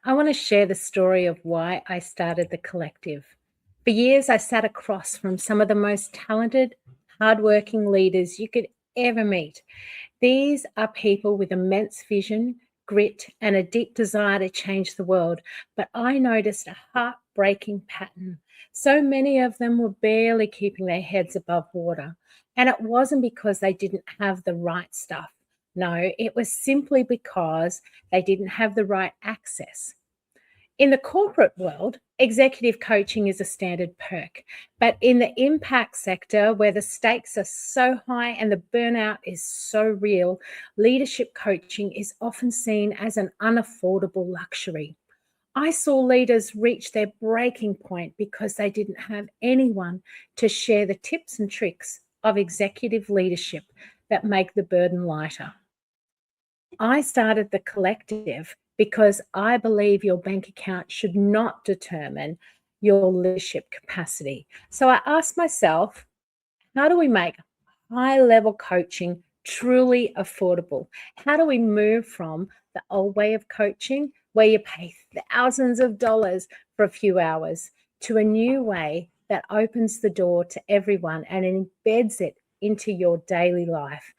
I want to share the story of why I started the collective. For years, I sat across from some of the most talented, hardworking leaders you could ever meet. These are people with immense vision, grit, and a deep desire to change the world. But I noticed a heartbreaking pattern. So many of them were barely keeping their heads above water. And it wasn't because they didn't have the right stuff. No, it was simply because they didn't have the right access. In the corporate world, executive coaching is a standard perk. But in the impact sector, where the stakes are so high and the burnout is so real, leadership coaching is often seen as an unaffordable luxury. I saw leaders reach their breaking point because they didn't have anyone to share the tips and tricks of executive leadership that make the burden lighter. I started the collective because I believe your bank account should not determine your leadership capacity. So I asked myself, how do we make high level coaching truly affordable? How do we move from the old way of coaching where you pay thousands of dollars for a few hours to a new way that opens the door to everyone and embeds it into your daily life?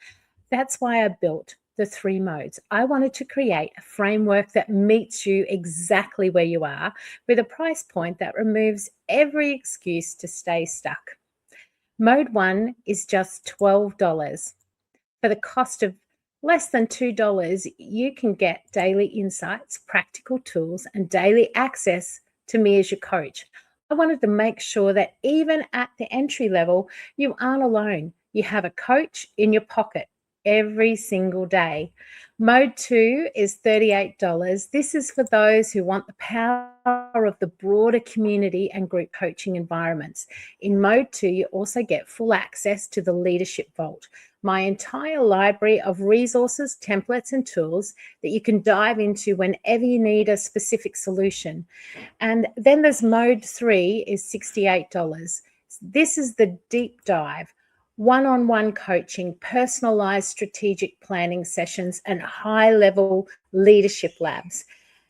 That's why I built the 3 modes. I wanted to create a framework that meets you exactly where you are with a price point that removes every excuse to stay stuck. Mode 1 is just $12. For the cost of less than $2, you can get daily insights, practical tools, and daily access to me as your coach. I wanted to make sure that even at the entry level, you aren't alone. You have a coach in your pocket every single day. Mode 2 is $38. This is for those who want the power of the broader community and group coaching environments. In Mode 2, you also get full access to the Leadership Vault, my entire library of resources, templates, and tools that you can dive into whenever you need a specific solution. And then there's Mode 3 is $68. This is the deep dive, one-on-one coaching, personalized strategic planning sessions, and high-level leadership labs.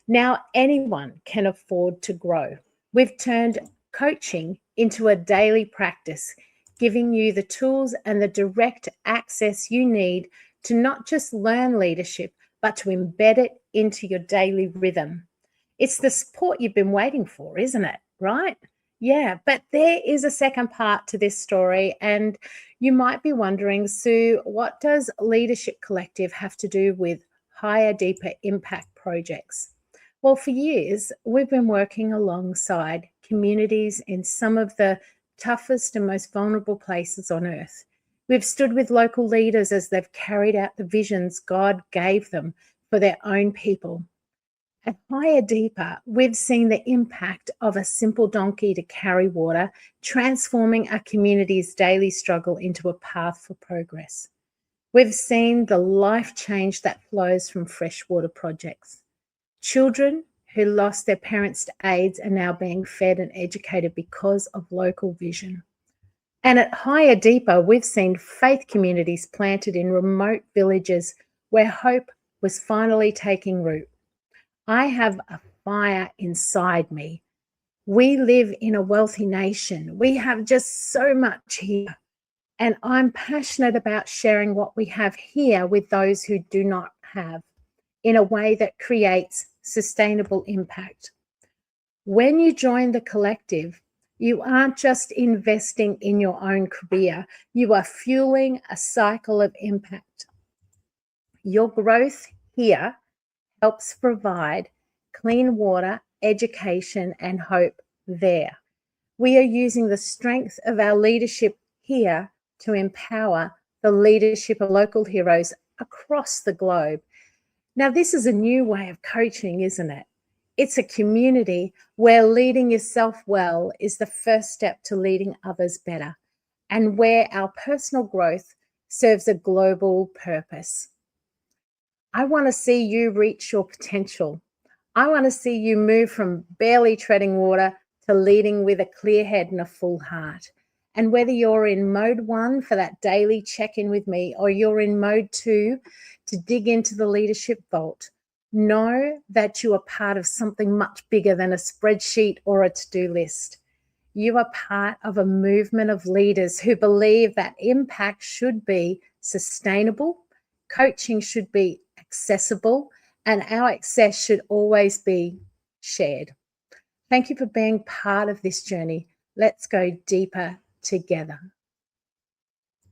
Now anyone can afford to grow. We've turned coaching into a daily practice, giving you the tools and the direct access you need to not just learn leadership, but to embed it into your daily rhythm. It's the support you've been waiting for, isn't it? Right? Yeah, but there is a second part to this story, and you might be wondering, Sue, what does Leadership Collective have to do with higher, deeper impact projects? Well, for years, we've been working alongside communities in some of the toughest and most vulnerable places on earth. We've stood with local leaders as they've carried out the visions God gave them for their own people. At Higher Deeper, we've seen the impact of a simple donkey to carry water, transforming a community's daily struggle into a path for progress. We've seen the life change that flows from freshwater projects. Children who lost their parents to AIDS are now being fed and educated because of local vision. And at Higher Deeper, we've seen faith communities planted in remote villages where hope was finally taking root. I have a fire inside me. We live in a wealthy nation. We have just so much here. And I'm passionate about sharing what we have here with those who do not have in a way that creates sustainable impact. When you join the collective, you aren't just investing in your own career, you are fueling a cycle of impact. Your growth here helps provide clean water, education, and hope there. We are using the strength of our leadership here to empower the leadership of local heroes across the globe. Now, this is a new way of coaching, isn't it? It's a community where leading yourself well is the first step to leading others better, and where our personal growth serves a global purpose. I want to see you reach your potential. I want to see you move from barely treading water to leading with a clear head and a full heart. And whether you're in mode 1 for that daily check-in with me, or you're in mode 2 to dig into the leadership vault, Know that you are part of something much bigger than a spreadsheet or a to-do list. You are part of a movement of leaders who believe that impact should be sustainable, coaching should be accessible, and our access should always be shared. Thank you for being part of this journey. Let's go deeper together.